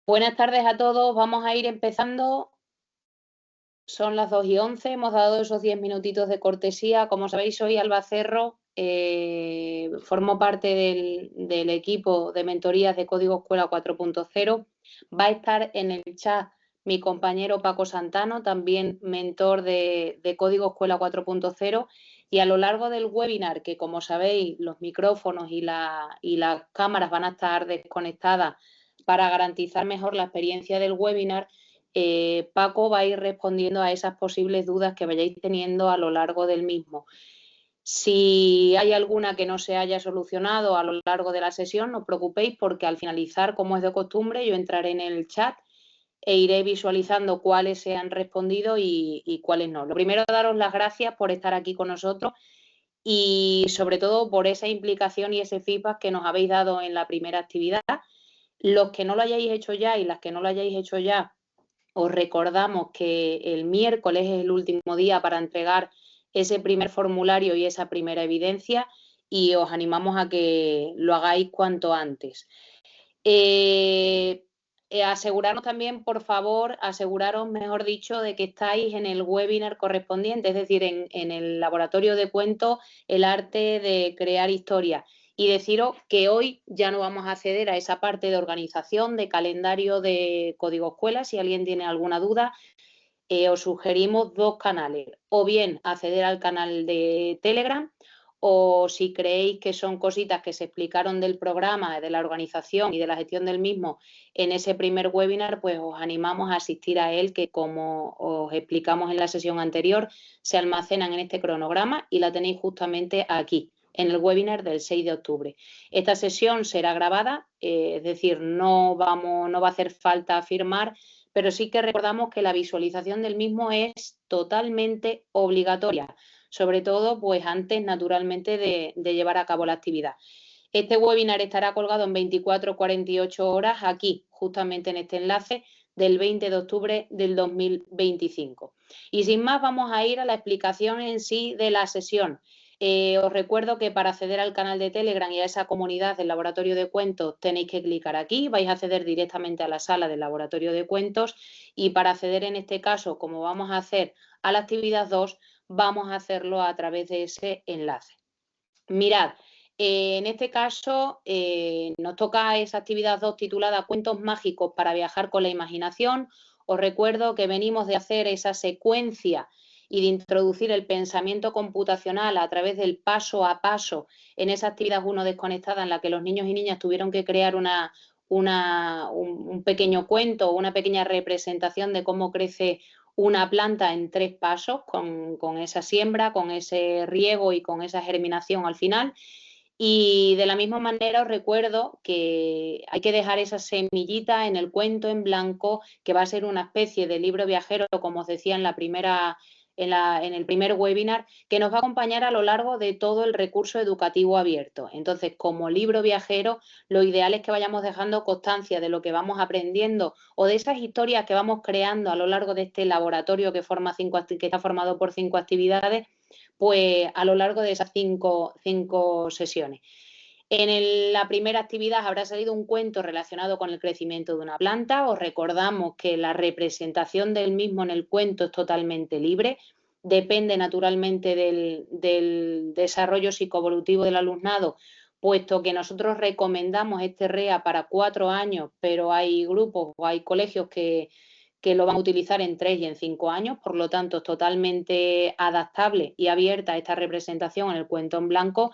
Buenas tardes a todos, vamos a ir empezando. Son las 2:11, hemos dado esos 10 minutitos de cortesía. Como sabéis, soy Alba Cerro, formo parte del equipo de mentorías de Código Escuela 4.0. Va a estar en el chat mi compañero Paco Santano, también mentor de Código Escuela 4.0. Y a lo largo del webinar, que como sabéis, los micrófonos y las cámaras van a estar desconectadas para garantizar mejor la experiencia del webinar, Paco va a ir respondiendo a esas posibles dudas que vayáis teniendo a lo largo del mismo. Si hay alguna que no se haya solucionado a lo largo de la sesión, no os preocupéis porque al finalizar, como es de costumbre, yo entraré en el chat e iré visualizando cuáles se han respondido y cuáles no. Lo primero, daros las gracias por estar aquí con nosotros y sobre todo por esa implicación y ese feedback que nos habéis dado en la primera actividad. Los que no lo hayáis hecho ya y las que no lo hayáis hecho ya, os recordamos que el miércoles es el último día para entregar ese primer formulario y esa primera evidencia y os animamos a que lo hagáis cuanto antes. Aseguraros también, por favor, aseguraros, mejor dicho, de que estáis en el webinar correspondiente, es decir, en el laboratorio de cuentos, el arte de crear historias. Y deciros que hoy ya no vamos a acceder a esa parte de organización, de calendario de Código Escuela. Si alguien tiene alguna duda, os sugerimos dos canales, o bien acceder al canal de Telegram, o si creéis que son cositas que se explicaron del programa, de la organización y de la gestión del mismo en ese primer webinar, pues os animamos a asistir a él, que como os explicamos en la sesión anterior, se almacenan en este cronograma y la tenéis justamente aquí, en el webinar del 6 de octubre. Esta sesión será grabada, es decir, no va a hacer falta firmar, pero sí que recordamos que la visualización del mismo es totalmente obligatoria, sobre todo pues antes naturalmente de llevar a cabo la actividad. Este webinar estará colgado en 24 o 48 horas aquí, justamente en este enlace del 20 de octubre del 2025. Y sin más, vamos a ir a la explicación en sí de la sesión. Os recuerdo que para acceder al canal de Telegram y a esa comunidad del Laboratorio de Cuentos tenéis que clicar aquí, vais a acceder directamente a la sala del Laboratorio de Cuentos y para acceder en este caso, como vamos a hacer a la actividad 2, vamos a hacerlo a través de ese enlace. Mirad, en este caso nos toca esa actividad 2 titulada Cuentos mágicos para viajar con la imaginación. Os recuerdo que venimos de hacer esa secuencia y de introducir el pensamiento computacional a través del paso a paso en esa actividad 1 desconectada en la que los niños y niñas tuvieron que crear un pequeño cuento, una pequeña representación de cómo crece una planta en 3 pasos, con esa siembra, con ese riego y con esa germinación al final. Y de la misma manera os recuerdo que hay que dejar esa semillita en el cuento en blanco, que va a ser una especie de libro viajero, como os decía en el primer webinar, que nos va a acompañar a lo largo de todo el recurso educativo abierto. Entonces, como libro viajero, lo ideal es que vayamos dejando constancia de lo que vamos aprendiendo o de esas historias que vamos creando a lo largo de este laboratorio que está formado por 5 actividades, pues a lo largo de esas cinco sesiones. La primera actividad habrá salido un cuento relacionado con el crecimiento de una planta. Os recordamos que la representación del mismo en el cuento es totalmente libre, depende naturalmente del desarrollo psicoevolutivo del alumnado, puesto que nosotros recomendamos este REA para 4 años, pero hay grupos o hay colegios que lo van a utilizar en 3 y en 5 años, por lo tanto es totalmente adaptable y abierta esta representación en el cuento en blanco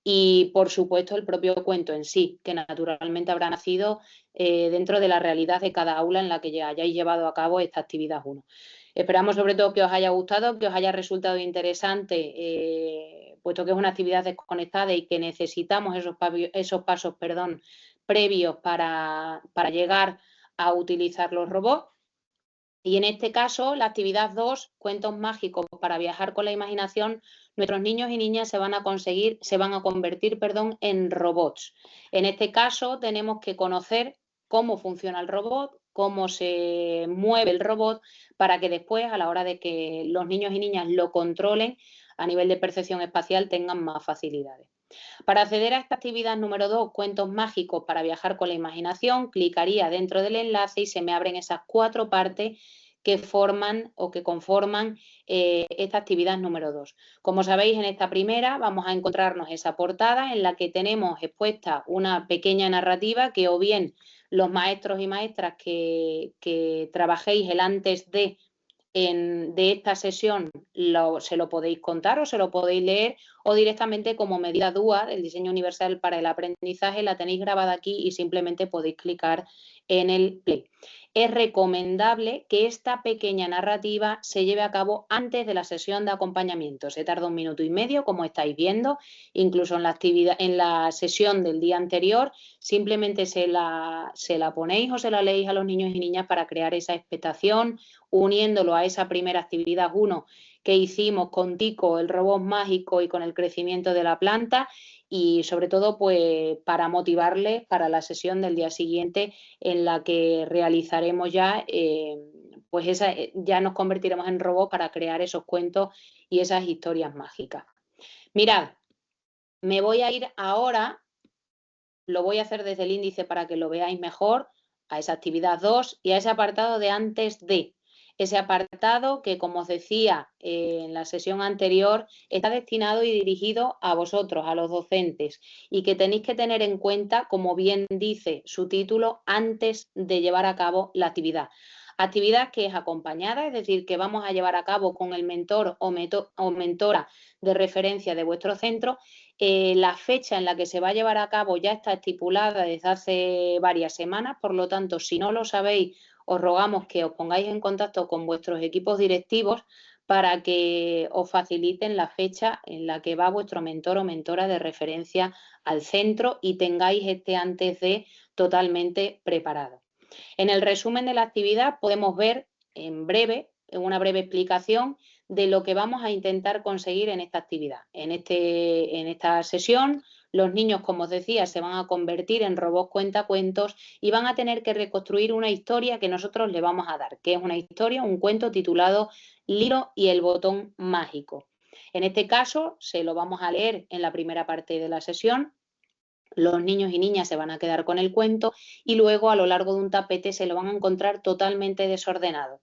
y, por supuesto, el propio cuento en sí, que naturalmente habrá nacido dentro de la realidad de cada aula en la que ya hayáis llevado a cabo esta actividad 1. Esperamos sobre todo que os haya gustado, que os haya resultado interesante, puesto que es una actividad desconectada y que necesitamos esos pasos previos para llegar a utilizar los robots. Y en este caso, la actividad 2, cuentos mágicos para viajar con la imaginación, nuestros niños y niñas se van a convertir, en robots. En este caso, tenemos que conocer cómo funciona el robot, cómo se mueve el robot, para que después, a la hora de que los niños y niñas lo controlen, a nivel de percepción espacial, tengan más facilidades. Para acceder a esta actividad número 2, cuentos mágicos para viajar con la imaginación, clicaría dentro del enlace y se me abren esas 4 partes que forman o que conforman esta actividad número 2. Como sabéis, en esta primera vamos a encontrarnos esa portada en la que tenemos expuesta una pequeña narrativa que o bien los maestros y maestras que trabajéis el antes de esta sesión se lo podéis contar o se lo podéis leer, o directamente como medida DUA, el diseño universal para el aprendizaje, la tenéis grabada aquí y simplemente podéis clicar en el play. Es recomendable que esta pequeña narrativa se lleve a cabo antes de la sesión de acompañamiento. Se tarda 1 minuto y medio, como estáis viendo, incluso en la sesión del día anterior, simplemente se la ponéis o se la leéis a los niños y niñas para crear esa expectación, uniéndolo a esa primera actividad 1 que hicimos con Tico, el robot mágico, y con el crecimiento de la planta, y sobre todo pues para motivarles para la sesión del día siguiente en la que realizaremos ya ya nos convertiremos en robot para crear esos cuentos y esas historias mágicas. Mirad, me voy a ir ahora, lo voy a hacer desde el índice para que lo veáis mejor, a esa actividad 2 y a ese apartado de antes de. Ese apartado que, como os decía en la sesión anterior, está destinado y dirigido a vosotros, a los docentes, y que tenéis que tener en cuenta, como bien dice su título, antes de llevar a cabo la actividad. Actividad que es acompañada, es decir, que vamos a llevar a cabo con el mentor o mentora de referencia de vuestro centro. La fecha en la que se va a llevar a cabo ya está estipulada desde hace varias semanas, por lo tanto, si no lo sabéis, os rogamos que os pongáis en contacto con vuestros equipos directivos para que os faciliten la fecha en la que va vuestro mentor o mentora de referencia al centro y tengáis este antes de totalmente preparado. En el resumen de la actividad podemos ver en una breve explicación de lo que vamos a intentar conseguir en esta actividad. En esta sesión, los niños, como os decía, se van a convertir en robots cuentacuentos y van a tener que reconstruir una historia que nosotros le vamos a dar, que es una historia, un cuento titulado Lilo y el botón mágico. En este caso, se lo vamos a leer en la primera parte de la sesión. Los niños y niñas se van a quedar con el cuento y luego a lo largo de un tapete se lo van a encontrar totalmente desordenado.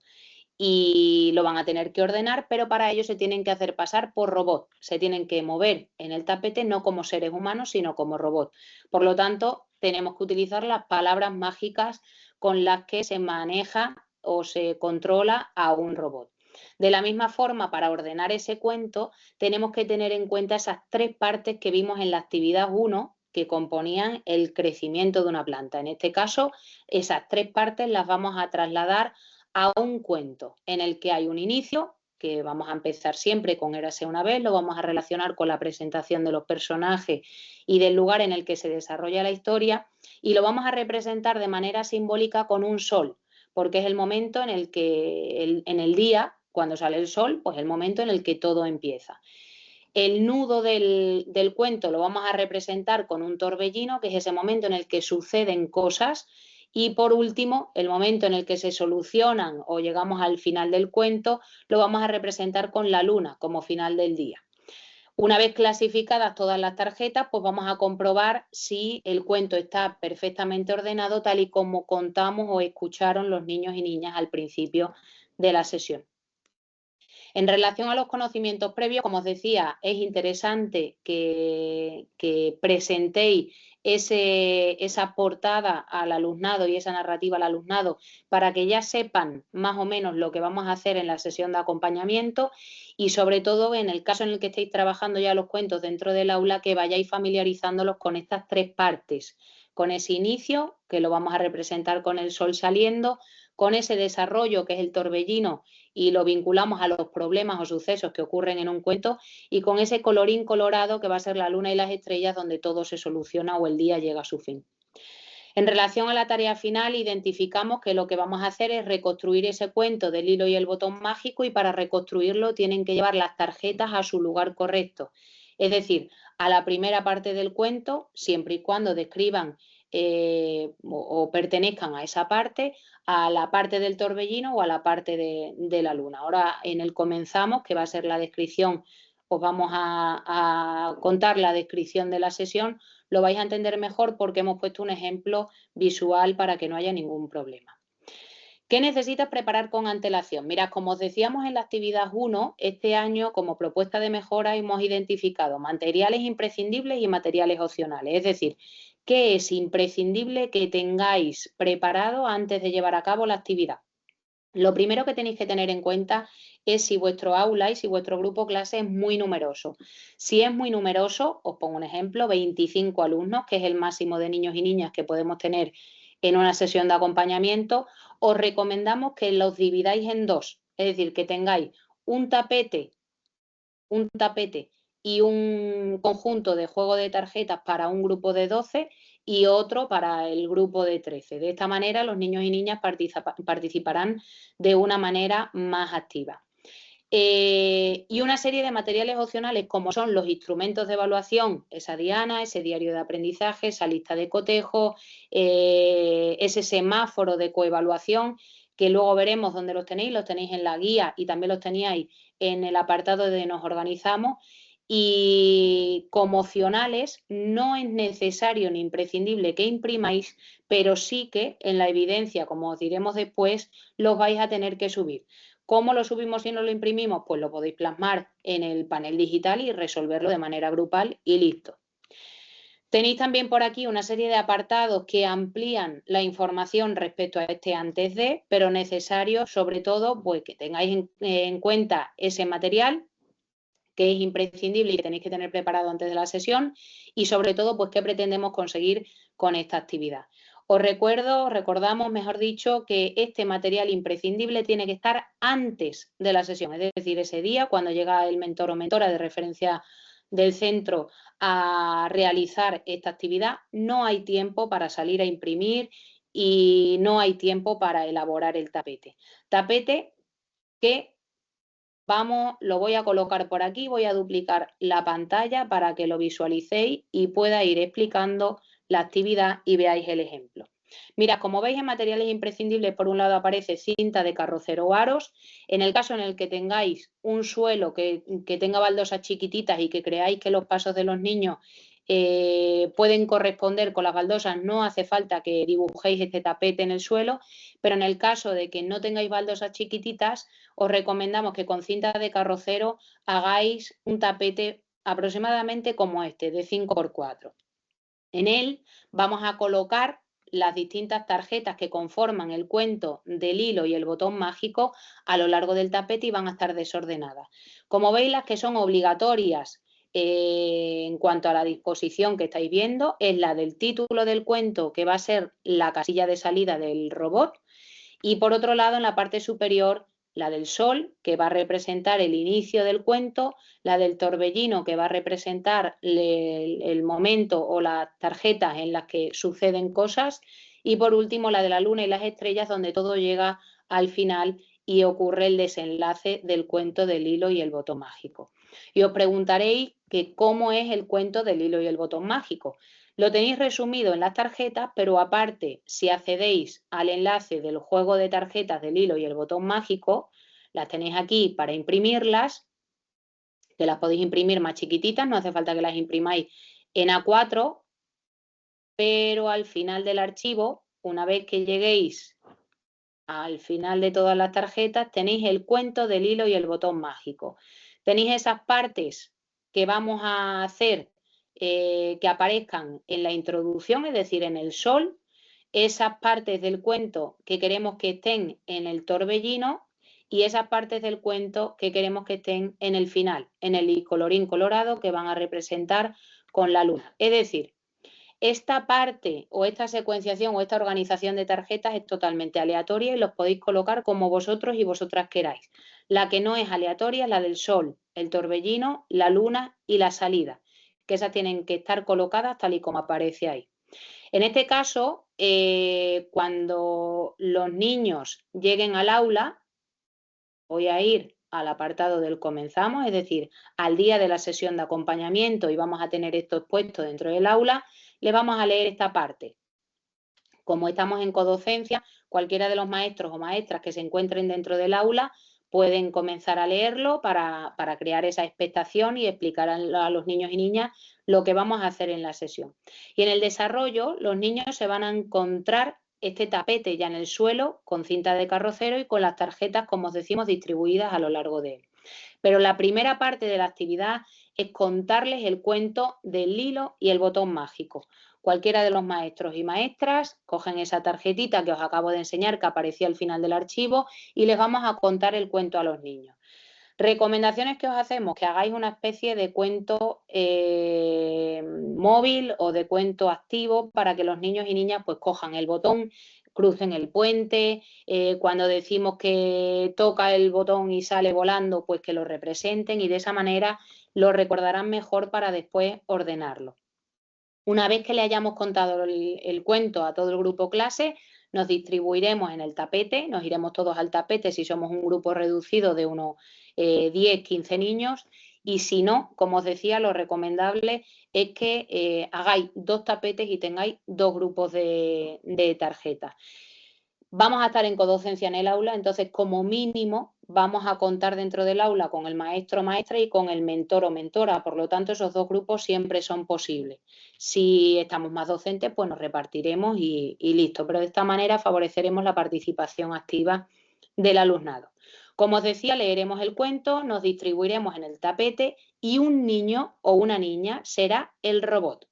Y lo van a tener que ordenar, pero para ello se tienen que hacer pasar por robot. Se tienen que mover en el tapete no como seres humanos, sino como robot. Por lo tanto, tenemos que utilizar las palabras mágicas con las que se maneja o se controla a un robot. De la misma forma, para ordenar ese cuento, tenemos que tener en cuenta esas 3 partes que vimos en la actividad 1, que componían el crecimiento de una planta. En este caso, esas 3 partes las vamos a trasladar a un cuento en el que hay un inicio, que vamos a empezar siempre con Érase una vez, lo vamos a relacionar con la presentación de los personajes y del lugar en el que se desarrolla la historia, y lo vamos a representar de manera simbólica con un sol, porque es el momento en el que, en el día, cuando sale el sol, pues el momento en el que todo empieza. El nudo del cuento lo vamos a representar con un torbellino, que es ese momento en el que suceden cosas. Y por último, el momento en el que se solucionan o llegamos al final del cuento, lo vamos a representar con la luna como final del día. Una vez clasificadas todas las tarjetas, pues vamos a comprobar si el cuento está perfectamente ordenado, tal y como contamos o escucharon los niños y niñas al principio de la sesión. En relación a los conocimientos previos, como os decía, es interesante que presentéis esa portada al alumnado y esa narrativa al alumnado para que ya sepan más o menos lo que vamos a hacer en la sesión de acompañamiento, y sobre todo en el caso en el que estéis trabajando ya los cuentos dentro del aula, que vayáis familiarizándolos con estas 3 partes, con ese inicio, que lo vamos a representar con el sol saliendo, con ese desarrollo, que es el torbellino, y lo vinculamos a los problemas o sucesos que ocurren en un cuento, y con ese colorín colorado que va a ser la luna y las estrellas, donde todo se soluciona o el día llega a su fin. En relación a la tarea final, identificamos que lo que vamos a hacer es reconstruir ese cuento del hilo y el botón mágico, y para reconstruirlo tienen que llevar las tarjetas a su lugar correcto. Es decir, a la primera parte del cuento, siempre y cuando describan o pertenezcan a esa parte, a la parte del torbellino o a la parte de la luna. Ahora en el comenzamos, que va a ser la descripción os vamos a contar la descripción de la sesión, lo vais a entender mejor porque hemos puesto un ejemplo visual para que no haya ningún problema. ¿Qué necesitas preparar con antelación? Mirad, como os decíamos en la actividad 1, este año como propuesta de mejora hemos identificado materiales imprescindibles y materiales opcionales. Es decir, ¿qué es imprescindible que tengáis preparado antes de llevar a cabo la actividad? Lo primero que tenéis que tener en cuenta es si vuestro aula y si vuestro grupo clase es muy numeroso. Si es muy numeroso, os pongo un ejemplo, 25 alumnos, que es el máximo de niños y niñas que podemos tener en una sesión de acompañamiento, os recomendamos que los dividáis en dos, es decir, que tengáis un tapete y un conjunto de juego de tarjetas para un grupo de 12 y otro para el grupo de 13. De esta manera los niños y niñas participarán de una manera más activa. Y una serie de materiales opcionales como son los instrumentos de evaluación, esa diana, ese diario de aprendizaje, esa lista de cotejo, ese semáforo de coevaluación, que luego veremos dónde los tenéis en la guía y también los teníais en el apartado de nos organizamos. Y como opcionales no es necesario ni imprescindible que imprimáis, pero sí que en la evidencia, como os diremos después, los vais a tener que subir. ¿Cómo lo subimos si no lo imprimimos? Pues lo podéis plasmar en el panel digital y resolverlo de manera grupal y listo. Tenéis también por aquí una serie de apartados que amplían la información respecto a este antes de, pero necesario sobre todo pues que tengáis en cuenta ese material que es imprescindible y que tenéis que tener preparado antes de la sesión y sobre todo pues qué pretendemos conseguir con esta actividad. Recordamos, mejor dicho, que este material imprescindible tiene que estar antes de la sesión, es decir, ese día cuando llega el mentor o mentora de referencia del centro a realizar esta actividad, no hay tiempo para salir a imprimir y no hay tiempo para elaborar el tapete. Tapete que lo voy a colocar por aquí, voy a duplicar la pantalla para que lo visualicéis y pueda ir explicando la actividad y veáis el ejemplo. Mirad, como veis en materiales imprescindibles, por un lado aparece cinta de carrocero o aros. En el caso en el que tengáis un suelo que tenga baldosas chiquititas y que creáis que los pasos de los niños pueden corresponder con las baldosas, no hace falta que dibujéis este tapete en el suelo, pero en el caso de que no tengáis baldosas chiquititas, os recomendamos que con cinta de carrocero hagáis un tapete aproximadamente como este, de 5×4. En él vamos a colocar las distintas tarjetas que conforman el cuento del hilo y el botón mágico a lo largo del tapete y van a estar desordenadas. Como veis, las que son obligatorias en cuanto a la disposición que estáis viendo es la del título del cuento, que va a ser la casilla de salida del robot, y por otro lado, en la parte superior, la del sol, que va a representar el inicio del cuento, la del torbellino, que va a representar el momento o las tarjetas en las que suceden cosas, y por último, la de la luna y las estrellas, donde todo llega al final y ocurre el desenlace del cuento del hilo y el botón mágico. Y os preguntaréis que cómo es el cuento del hilo y el botón mágico. Lo tenéis resumido en las tarjetas, pero aparte, si accedéis al enlace del juego de tarjetas del hilo y el botón mágico, las tenéis aquí para imprimirlas, que las podéis imprimir más chiquititas, no hace falta que las imprimáis en A4, pero al final del archivo, una vez que lleguéis al final de todas las tarjetas, tenéis el cuento del hilo y el botón mágico. Tenéis esas partes que vamos a hacer que aparezcan en la introducción, es decir, en el sol, esas partes del cuento que queremos que estén en el torbellino y esas partes del cuento que queremos que estén en el final, en el colorín colorado que van a representar con la luna. Es decir, esta parte o esta secuenciación o esta organización de tarjetas es totalmente aleatoria y los podéis colocar como vosotros y vosotras queráis. La que no es aleatoria es la del sol, el torbellino, la luna y la salida, que esas tienen que estar colocadas tal y como aparece ahí. En este caso, cuando los niños lleguen al aula, voy a ir al apartado del comenzamos, es decir, al día de la sesión de acompañamiento y vamos a tener esto expuesto dentro del aula, le vamos a leer esta parte. Como estamos en codocencia, cualquiera de los maestros o maestras que se encuentren dentro del aula pueden comenzar a leerlo para crear esa expectación y explicar a los niños y niñas lo que vamos a hacer en la sesión. Y en el desarrollo, los niños se van a encontrar este tapete ya en el suelo con cinta de carrocero y con las tarjetas, como os decimos, distribuidas a lo largo de él. Pero la primera parte de la actividad es contarles el cuento del hilo y el botón mágico. Cualquiera de los maestros y maestras cogen esa tarjetita que os acabo de enseñar, que aparecía al final del archivo, y les vamos a contar el cuento a los niños. Recomendaciones que os hacemos, que hagáis una especie de cuento móvil o de cuento activo para que los niños y niñas pues cojan el botón, crucen el puente, cuando decimos que toca el botón y sale volando, pues que lo representen y de esa manera lo recordarán mejor para después ordenarlo. Una vez que le hayamos contado el cuento a todo el grupo clase, nos distribuiremos en el tapete, nos iremos todos al tapete si somos un grupo reducido de unos 10, 15 niños, y si no, como os decía, lo recomendable es que hagáis 2 tapetes y tengáis 2 grupos de tarjetas. Vamos a estar en codocencia en el aula, entonces como mínimo vamos a contar dentro del aula con el maestro o maestra y con el mentor o mentora, por lo tanto esos 2 grupos siempre son posibles. Si estamos más docentes, pues nos repartiremos y listo, pero de esta manera favoreceremos la participación activa del alumnado. Como os decía, leeremos el cuento, nos distribuiremos en el tapete y un niño o una niña será el robot.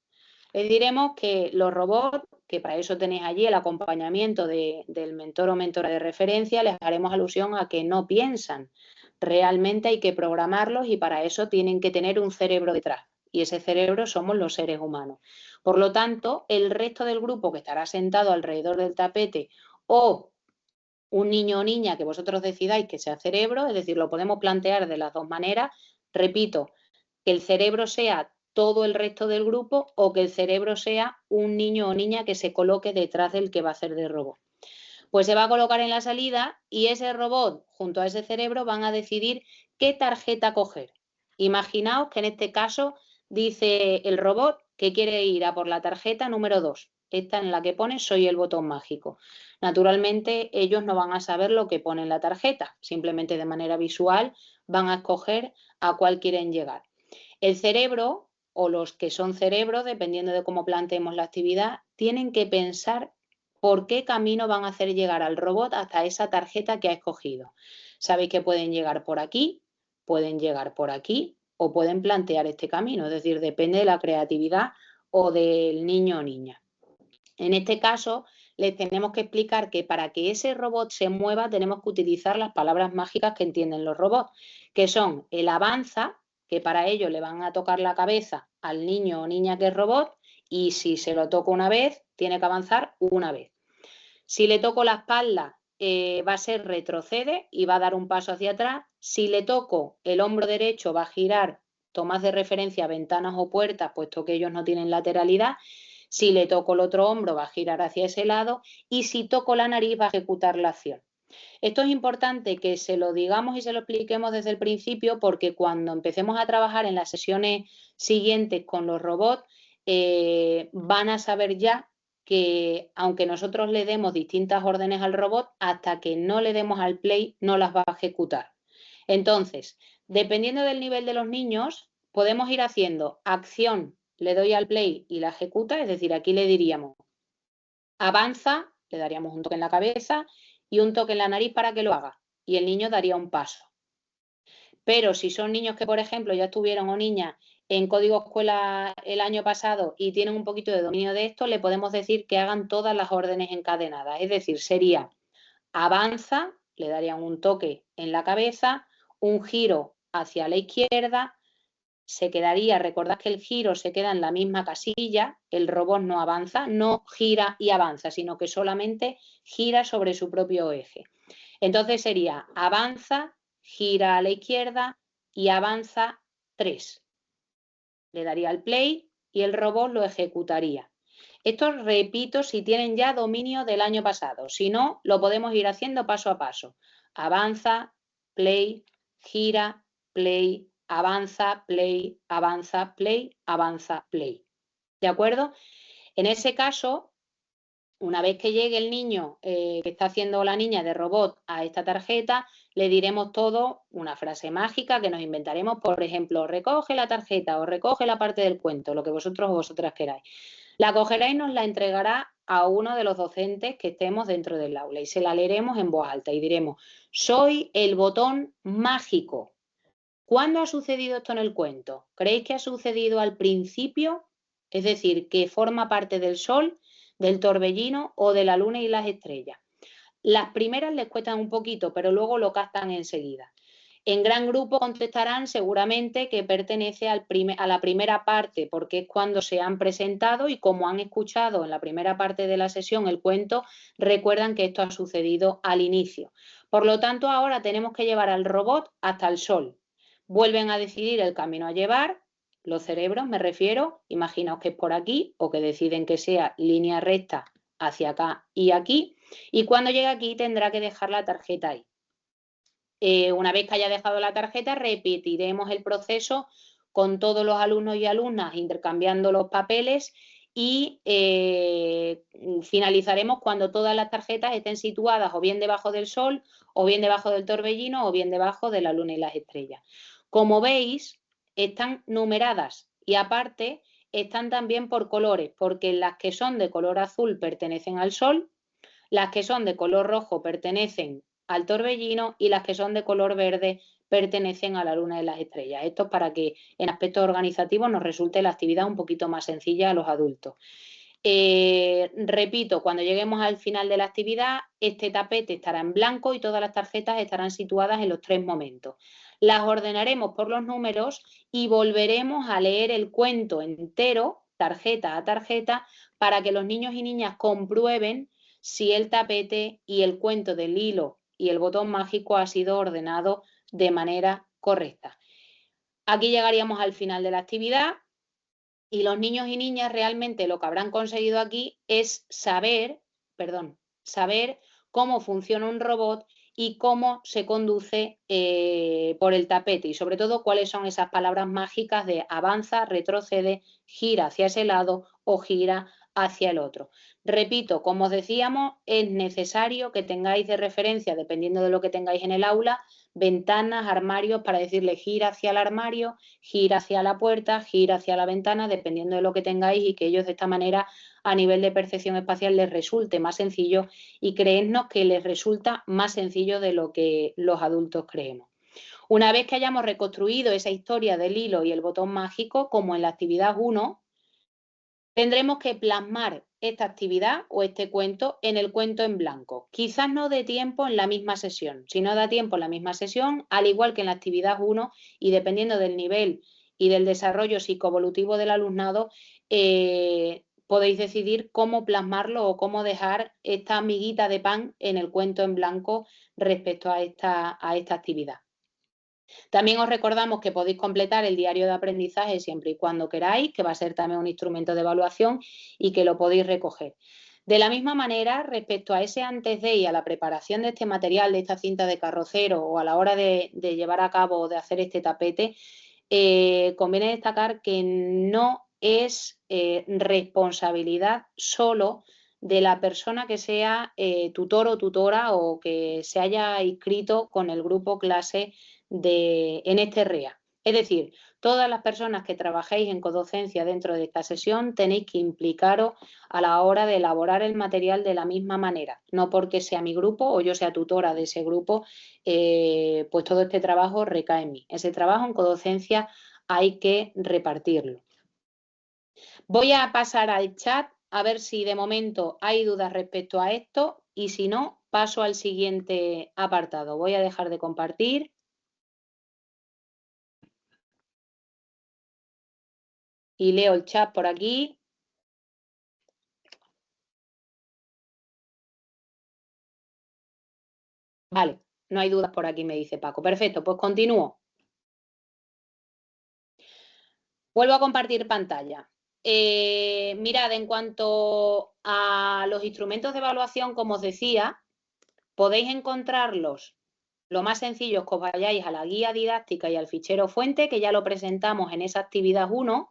Les diremos que los robots, que para eso tenéis allí el acompañamiento del mentor o mentora de referencia, les haremos alusión a que no piensan. Realmente hay que programarlos y para eso tienen que tener un cerebro detrás. Y ese cerebro somos los seres humanos. Por lo tanto, el resto del grupo que estará sentado alrededor del tapete o un niño o niña que vosotros decidáis que sea cerebro, es decir, lo podemos plantear de las 2 maneras. Repito, que el cerebro sea todo el resto del grupo o que el cerebro sea un niño o niña que se coloque detrás del que va a hacer de robot. Pues se va a colocar en la salida y ese robot junto a ese cerebro van a decidir qué tarjeta coger. Imaginaos que en este caso dice el robot que quiere ir a por la tarjeta número 2, esta en la que pone soy el botón mágico. Naturalmente ellos no van a saber lo que pone en la tarjeta, simplemente de manera visual van a escoger a cuál quieren llegar. El cerebro, o los que son cerebros, dependiendo de cómo planteemos la actividad, tienen que pensar por qué camino van a hacer llegar al robot hasta esa tarjeta que ha escogido. Sabéis que pueden llegar por aquí o pueden plantear este camino, es decir, depende de la creatividad o del niño o niña. En este caso, les tenemos que explicar que para que ese robot se mueva tenemos que utilizar las palabras mágicas que entienden los robots, que son el avanza, que para ello le van a tocar la cabeza al niño o niña que es robot, y si se lo toco una vez, tiene que avanzar una vez. Si le toco la espalda, va a ser retrocede y va a dar un paso hacia atrás. Si le toco el hombro derecho, va a girar, tomad de referencia ventanas o puertas, puesto que ellos no tienen lateralidad. Si le toco el otro hombro, va a girar hacia ese lado. Y si toco la nariz, va a ejecutar la acción. Esto es importante que se lo digamos y se lo expliquemos desde el principio, porque cuando empecemos a trabajar en las sesiones siguientes con los robots, van a saber ya que aunque nosotros le demos distintas órdenes al robot, hasta que no le demos al play no las va a ejecutar. Entonces, dependiendo del nivel de los niños, podemos ir haciendo acción, le doy al play y la ejecuta, es decir, aquí le diríamos avanza, le daríamos un toque en la cabeza y un toque en la nariz para que lo haga, y el niño daría un paso. Pero si son niños que, por ejemplo, ya estuvieron o niñas en código escuela el año pasado y tienen un poquito de dominio de esto, le podemos decir que hagan todas las órdenes encadenadas. Es decir, sería avanza, le darían un toque en la cabeza, un giro hacia la izquierda, se quedaría, recordad que el giro se queda en la misma casilla, el robot no avanza, no gira y avanza, sino que solamente gira sobre su propio eje. Entonces sería avanza, gira a la izquierda y avanza 3. Le daría al play y el robot lo ejecutaría. Esto, repito, si tienen ya dominio del año pasado. Si no, lo podemos ir haciendo paso a paso. Avanza, play, gira, play, avanza, play, avanza, play, avanza, play. ¿De acuerdo? En ese caso, una vez que llegue el niño que está haciendo la niña de robot a esta tarjeta, le diremos todo una frase mágica que nos inventaremos, por ejemplo, recoge la tarjeta o recoge la parte del cuento, lo que vosotros o vosotras queráis. La cogerá y nos la entregará a uno de los docentes que estemos dentro del aula y se la leeremos en voz alta y diremos, soy el botón mágico. ¿Cuándo ha sucedido esto en el cuento? ¿Creéis que ha sucedido al principio? Es decir, que forma parte del sol, del torbellino o de la luna y las estrellas. Las primeras les cuestan un poquito, pero luego lo captan enseguida. En gran grupo contestarán seguramente que pertenece a la primera parte, porque es cuando se han presentado y como han escuchado en la primera parte de la sesión el cuento, recuerdan que esto ha sucedido al inicio. Por lo tanto, ahora tenemos que llevar al robot hasta el sol. Vuelven a decidir el camino a llevar, los cerebros me refiero, imaginaos que es por aquí o que deciden que sea línea recta hacia acá y aquí, y cuando llegue aquí tendrá que dejar la tarjeta ahí. Una vez que haya dejado la tarjeta, repetiremos el proceso con todos los alumnos y alumnas intercambiando los papeles y finalizaremos cuando todas las tarjetas estén situadas o bien debajo del sol, o bien debajo del torbellino, o bien debajo de la luna y las estrellas. Como veis, están numeradas y aparte están también por colores, porque las que son de color azul pertenecen al sol, las que son de color rojo pertenecen al torbellino y las que son de color verde pertenecen a la luna y las estrellas. Esto es para que en aspectos organizativos nos resulte la actividad un poquito más sencilla a los adultos. Repito, cuando lleguemos al final de la actividad, este tapete estará en blanco y todas las tarjetas estarán situadas en los 3 momentos. Las ordenaremos por los números y volveremos a leer el cuento entero, tarjeta a tarjeta, para que los niños y niñas comprueben si el tapete y el cuento del hilo y el botón mágico ha sido ordenado de manera correcta. Aquí llegaríamos al final de la actividad y los niños y niñas realmente lo que habrán conseguido aquí es saber cómo funciona un robot y cómo se conduce por el tapete y sobre todo cuáles son esas palabras mágicas de avanza, retrocede, gira hacia ese lado o gira hacia el otro. Repito, como os decíamos, es necesario que tengáis de referencia, dependiendo de lo que tengáis en el aula, ventanas, armarios para decirle gira hacia el armario, gira hacia la puerta, gira hacia la ventana, dependiendo de lo que tengáis y que ellos de esta manera a nivel de percepción espacial les resulte más sencillo y creednos que les resulta más sencillo de lo que los adultos creemos. Una vez que hayamos reconstruido esa historia del hilo y el botón mágico, como en la actividad 1, tendremos que plasmar esta actividad o este cuento en el cuento en blanco. Quizás no dé tiempo en la misma sesión. Si no da tiempo en la misma sesión, al igual que en la actividad 1, y dependiendo del nivel y del desarrollo psicoevolutivo del alumnado, podéis decidir cómo plasmarlo o cómo dejar esta miguita de pan en el cuento en blanco respecto a esta actividad. También os recordamos que podéis completar el diario de aprendizaje siempre y cuando queráis, que va a ser también un instrumento de evaluación y que lo podéis recoger. De la misma manera, respecto a ese antes de y a la preparación de este material, de esta cinta de carrocero o a la hora de llevar a cabo o de hacer este tapete, conviene destacar que no es responsabilidad solo de la persona que sea tutor o tutora o que se haya inscrito con el grupo clase en este REA. Es decir, todas las personas que trabajéis en codocencia dentro de esta sesión tenéis que implicaros a la hora de elaborar el material de la misma manera. No porque sea mi grupo o yo sea tutora de ese grupo, pues todo este trabajo recae en mí. Ese trabajo en codocencia hay que repartirlo. Voy a pasar al chat a ver si de momento hay dudas respecto a esto y si no, paso al siguiente apartado. Voy a dejar de compartir. Y leo el chat por aquí. Vale, no hay dudas por aquí, me dice Paco. Perfecto, pues continúo. Vuelvo a compartir pantalla. Mirad, en cuanto a los instrumentos de evaluación, como os decía, podéis encontrarlos. Lo más sencillo es que os vayáis a la guía didáctica y al fichero fuente, que ya lo presentamos en esa actividad 1,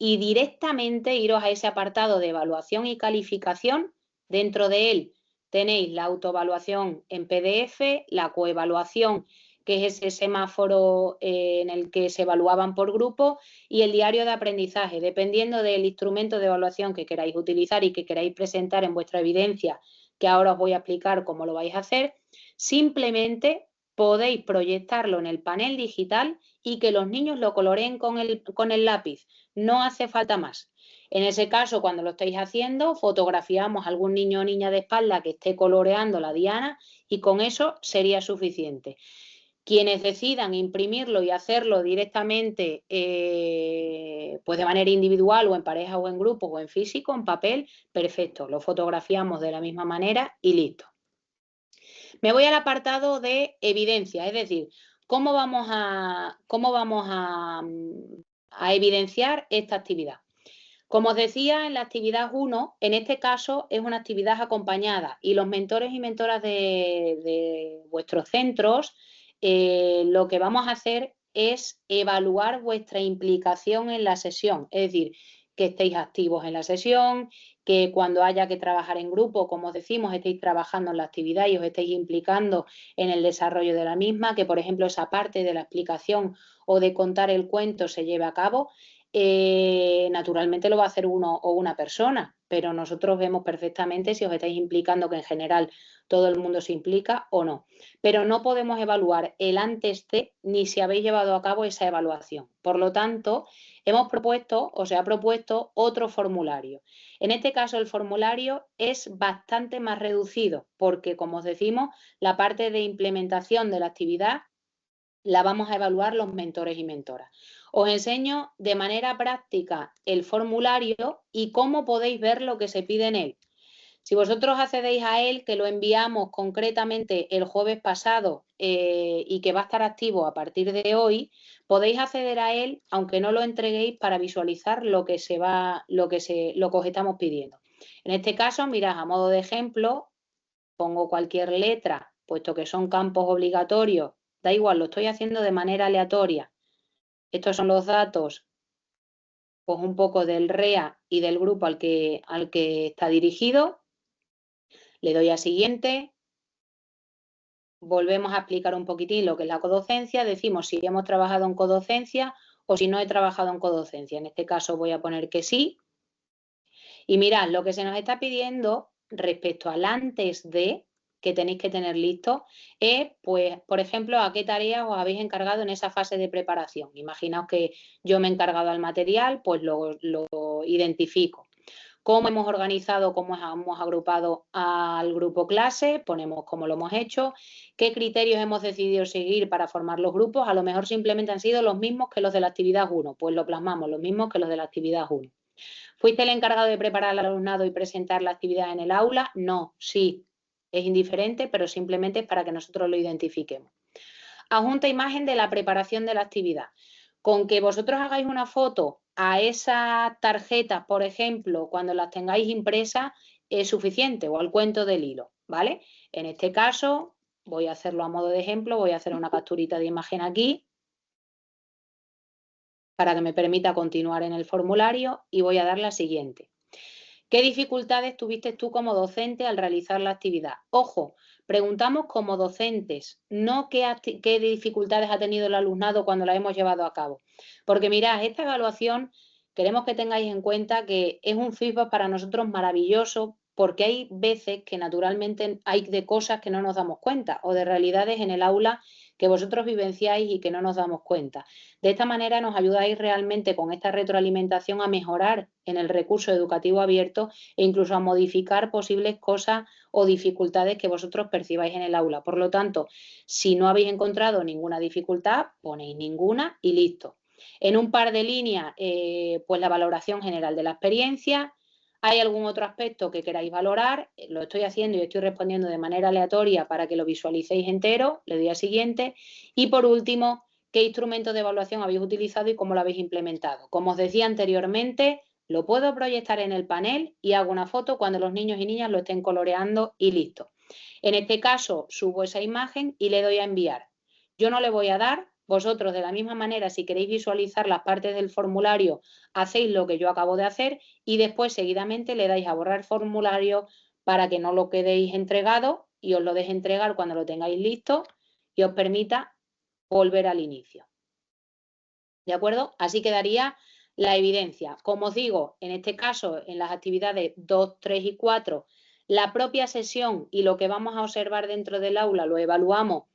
y directamente iros a ese apartado de evaluación y calificación. Dentro de él tenéis la autoevaluación en PDF, la coevaluación, que es ese semáforo en el que se evaluaban por grupo, y el diario de aprendizaje. Dependiendo del instrumento de evaluación que queráis utilizar y que queráis presentar en vuestra evidencia, que ahora os voy a explicar cómo lo vais a hacer, simplemente podéis proyectarlo en el panel digital y que los niños lo coloreen con el lápiz. No hace falta más. En ese caso, cuando lo estéis haciendo, fotografiamos a algún niño o niña de espalda que esté coloreando la diana y con eso sería suficiente. Quienes decidan imprimirlo y hacerlo directamente pues de manera individual o en pareja o en grupo o en físico, en papel, perfecto, lo fotografiamos de la misma manera y listo. Me voy al apartado de evidencia, es decir, cómo vamos a evidenciar esta actividad. Como os decía, en la actividad 1, en este caso es una actividad acompañada y los mentores y mentoras de vuestros centros, lo que vamos a hacer es evaluar vuestra implicación en la sesión, es decir, que estéis activos en la sesión, que cuando haya que trabajar en grupo, como os decimos, estéis trabajando en la actividad y os estéis implicando en el desarrollo de la misma, que por ejemplo esa parte de la explicación o de contar el cuento se lleve a cabo. Naturalmente lo va a hacer uno o una persona, pero nosotros vemos perfectamente si os estáis implicando, que en general todo el mundo se implica o no. Pero no podemos evaluar el antes de ni si habéis llevado a cabo esa evaluación. Por lo tanto, hemos propuesto o se ha propuesto otro formulario. En este caso, el formulario es bastante más reducido porque, como os decimos, la parte de implementación de la actividad la vamos a evaluar los mentores y mentoras. Os enseño de manera práctica el formulario y cómo podéis ver lo que se pide en él. Si vosotros accedéis a él, que lo enviamos concretamente el jueves pasado y que va a estar activo a partir de hoy, podéis acceder a él aunque no lo entreguéis para visualizar lo que os estamos pidiendo. En este caso, mirad, a modo de ejemplo, pongo cualquier letra, puesto que son campos obligatorios. Da igual, lo estoy haciendo de manera aleatoria. Estos son los datos, pues un poco del REA y del grupo al que está dirigido. Le doy a siguiente. Volvemos a explicar un poquitín lo que es la codocencia. Decimos si hemos trabajado en codocencia o si no he trabajado en codocencia. En este caso voy a poner que sí. Y mirad, lo que se nos está pidiendo respecto al antes de, que tenéis que tener listo, es, pues, por ejemplo, a qué tareas os habéis encargado en esa fase de preparación. Imaginaos que yo me he encargado al material, pues lo identifico. Cómo hemos organizado, cómo hemos agrupado al grupo clase, ponemos cómo lo hemos hecho, qué criterios hemos decidido seguir para formar los grupos, a lo mejor simplemente han sido los mismos que los de la actividad 1, pues lo plasmamos, los mismos que los de la actividad 1. ¿Fuiste el encargado de preparar al alumnado y presentar la actividad en el aula? No, sí, es indiferente, pero simplemente es para que nosotros lo identifiquemos. Adjunta imagen de la preparación de la actividad. Con que vosotros hagáis una foto a esas tarjetas, por ejemplo, cuando las tengáis impresas, es suficiente, o al cuento del hilo, ¿vale? En este caso, voy a hacerlo a modo de ejemplo, voy a hacer una capturita de imagen aquí, para que me permita continuar en el formulario y voy a dar la siguiente. ¿Qué dificultades tuviste tú como docente al realizar la actividad? Ojo, preguntamos como docentes, no qué dificultades ha tenido el alumnado cuando la hemos llevado a cabo. Porque mirad, esta evaluación queremos que tengáis en cuenta que es un feedback para nosotros maravilloso porque hay veces que naturalmente hay de cosas que no nos damos cuenta o de realidades en el aula que vosotros vivenciáis y que no nos damos cuenta. De esta manera nos ayudáis realmente con esta retroalimentación a mejorar en el recurso educativo abierto e incluso a modificar posibles cosas o dificultades que vosotros percibáis en el aula. Por lo tanto, si no habéis encontrado ninguna dificultad, ponéis ninguna y listo. En un par de líneas, pues la valoración general de la experiencia. ¿Hay algún otro aspecto que queráis valorar? Lo estoy haciendo y estoy respondiendo de manera aleatoria para que lo visualicéis entero. Le doy a siguiente. Y por último, ¿qué instrumentos de evaluación habéis utilizado y cómo lo habéis implementado? Como os decía anteriormente, lo puedo proyectar en el panel y hago una foto cuando los niños y niñas lo estén coloreando y listo. En este caso, subo esa imagen y le doy a enviar. Yo no le voy a dar. Vosotros, de la misma manera, si queréis visualizar las partes del formulario, hacéis lo que yo acabo de hacer y después, seguidamente, le dais a borrar formulario, para que no lo quedéis entregado y os lo deje entregar cuando lo tengáis listo y os permita volver al inicio. ¿De acuerdo? Así quedaría la evidencia. Como os digo, en este caso, en las actividades 2, 3 y 4, la propia sesión y lo que vamos a observar dentro del aula lo evaluamos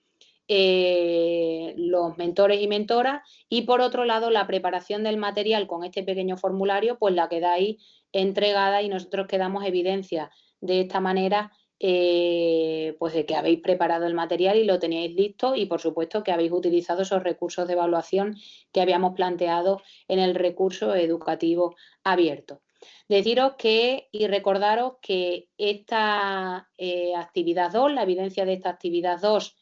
los mentores y mentoras, y por otro lado la preparación del material con este pequeño formulario pues la quedáis entregada y nosotros quedamos evidencia de esta manera pues de que habéis preparado el material y lo teníais listo, y por supuesto que habéis utilizado esos recursos de evaluación que habíamos planteado en el recurso educativo abierto. Deciros que y recordaros que esta actividad 2, la evidencia de esta actividad 2,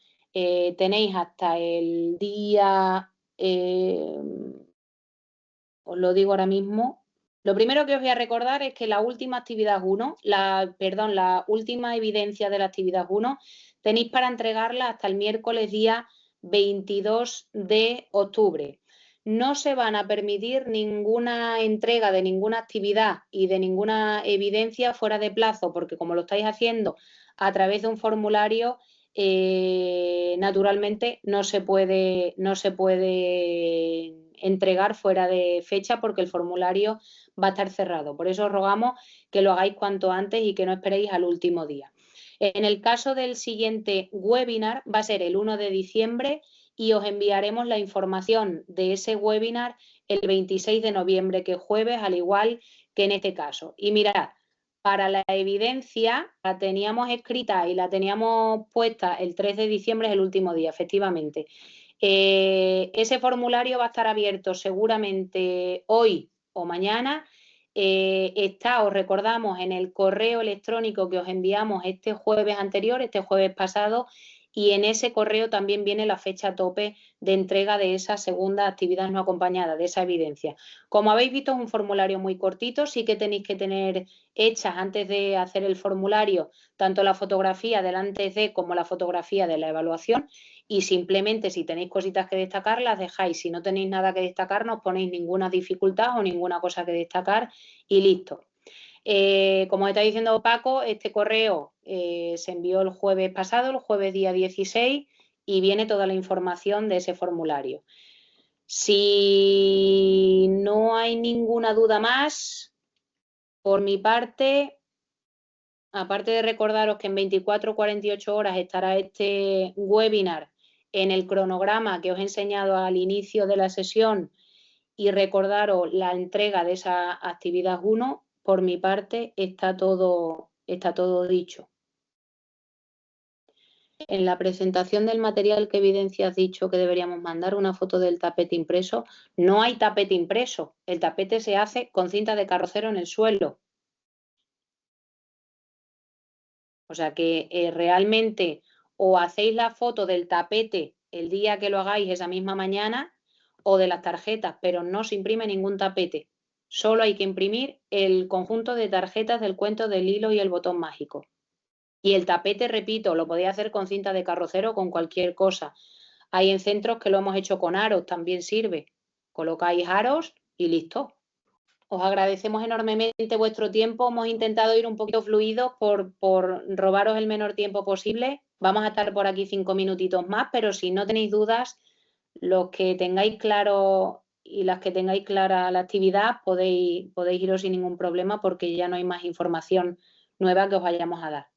tenéis hasta el día, os lo digo ahora mismo. Lo primero que os voy a recordar es que la última actividad 1, la última evidencia de la actividad 1, tenéis para entregarla hasta el miércoles día 22 de octubre. No se van a permitir ninguna entrega de ninguna actividad y de ninguna evidencia fuera de plazo, porque como lo estáis haciendo a través de un formulario, naturalmente no se puede entregar fuera de fecha porque el formulario va a estar cerrado. Por eso os rogamos que lo hagáis cuanto antes y que no esperéis al último día. En el caso del siguiente webinar va a ser el 1 de diciembre y os enviaremos la información de ese webinar el 26 de noviembre, que es jueves, al igual que en este caso. Y mirad, para la evidencia la teníamos escrita y la teníamos puesta el 3 de diciembre, es el último día, efectivamente. Ese formulario va a estar abierto seguramente hoy o mañana. Os recordamos, en el correo electrónico que os enviamos este jueves anterior, este jueves pasado, y en ese correo también viene la fecha tope de entrega de esa segunda actividad no acompañada, de esa evidencia. Como habéis visto, es un formulario muy cortito, sí que tenéis que tener hechas antes de hacer el formulario tanto la fotografía del antes de como la fotografía de la evaluación, y simplemente si tenéis cositas que destacar las dejáis, si no tenéis nada que destacar no os ponéis ninguna dificultad o ninguna cosa que destacar y listo. Como está diciendo Paco, este correo se envió el jueves pasado, el jueves día 16, y viene toda la información de ese formulario. Si no hay ninguna duda más, por mi parte, aparte de recordaros que en 24 o 48 horas estará este webinar en el cronograma que os he enseñado al inicio de la sesión, y recordaros la entrega de esa actividad 1, por mi parte está todo dicho. En la presentación del material, ¿qué evidencia has dicho que deberíamos mandar? Una foto del tapete impreso. No hay tapete impreso, el tapete se hace con cinta de carrocero en el suelo. O sea que realmente o hacéis la foto del tapete el día que lo hagáis esa misma mañana, o de las tarjetas, pero no se imprime ningún tapete. Solo hay que imprimir el conjunto de tarjetas del cuento del hilo y el botón mágico. Y el tapete, repito, lo podéis hacer con cinta de carrocero o con cualquier cosa. Hay en centros que lo hemos hecho con aros, también sirve. Colocáis aros y listo. Os agradecemos enormemente vuestro tiempo. Hemos intentado ir un poquito fluidos por robaros el menor tiempo posible. Vamos a estar por aquí 5 minutitos más, pero si no tenéis dudas, los que tengáis claro y las que tengáis clara la actividad, podéis iros sin ningún problema porque ya no hay más información nueva que os vayamos a dar.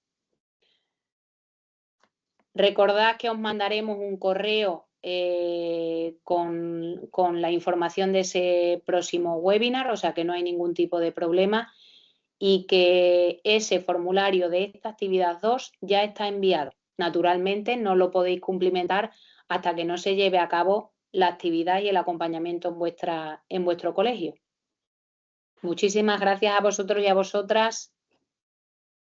Recordad que os mandaremos un correo con la información de ese próximo webinar, o sea que no hay ningún tipo de problema, y que ese formulario de esta actividad 2 ya está enviado. Naturalmente no lo podéis cumplimentar hasta que no se lleve a cabo la actividad y el acompañamiento en vuestro colegio. Muchísimas gracias a vosotros y a vosotras.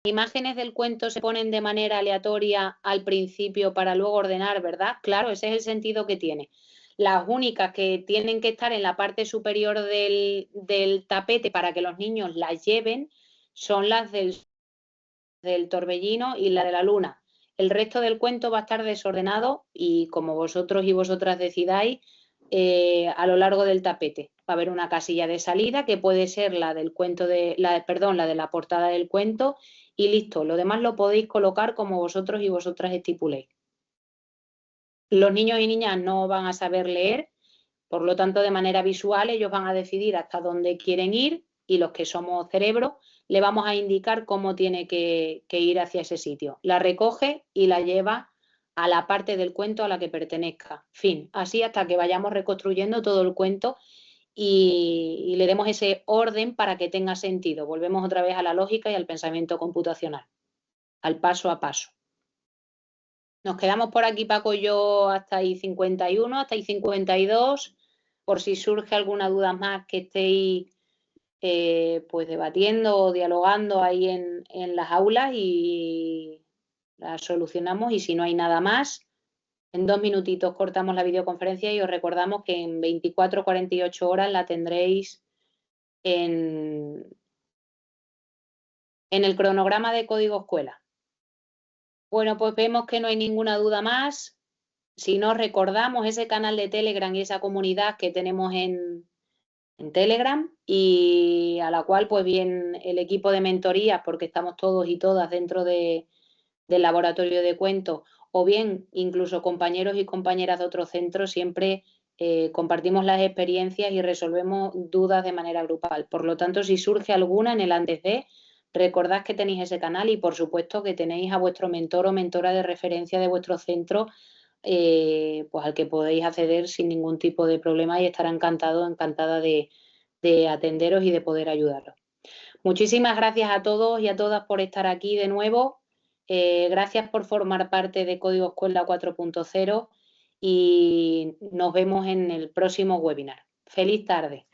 Imágenes del cuento se ponen de manera aleatoria al principio para luego ordenar, ¿verdad? Claro, ese es el sentido que tiene. Las únicas que tienen que estar en la parte superior del tapete para que los niños las lleven son las del torbellino y la de la luna. El resto del cuento va a estar desordenado y como vosotros y vosotras decidáis, a lo largo del tapete. Va a haber una casilla de salida que puede ser la del cuento la de la portada del cuento y listo. Lo demás lo podéis colocar como vosotros y vosotras estipuléis. Los niños y niñas no van a saber leer, por lo tanto, de manera visual ellos van a decidir hasta dónde quieren ir y los que somos cerebro le vamos a indicar cómo tiene que ir hacia ese sitio. La recoge y la lleva a la parte del cuento a la que pertenezca. Fin, así hasta que vayamos reconstruyendo todo el cuento y le demos ese orden para que tenga sentido. Volvemos otra vez a la lógica y al pensamiento computacional, al paso a paso. Nos quedamos por aquí, Paco y yo, hasta ahí 51, hasta ahí 52, por si surge alguna duda más que estéis pues debatiendo o dialogando ahí en las aulas y las solucionamos. Y si no hay nada más, en 2 minutitos cortamos la videoconferencia y os recordamos que en 24 o 48 horas la tendréis en el cronograma de Código Escuela. Bueno, pues vemos que no hay ninguna duda más. Si no, recordamos ese canal de Telegram y esa comunidad que tenemos en Telegram y a la cual pues bien el equipo de mentorías, porque estamos todos y todas dentro del laboratorio de cuentos, o bien incluso compañeros y compañeras de otros centros, siempre compartimos las experiencias y resolvemos dudas de manera grupal. Por lo tanto, si surge alguna en el antes de, recordad que tenéis ese canal y por supuesto que tenéis a vuestro mentor o mentora de referencia de vuestro centro, pues al que podéis acceder sin ningún tipo de problema y estará encantado, encantada de atenderos y de poder ayudaros. Muchísimas gracias a todos y a todas por estar aquí de nuevo. Gracias por formar parte de Código Escuela 4.0 y nos vemos en el próximo webinar. Feliz tarde.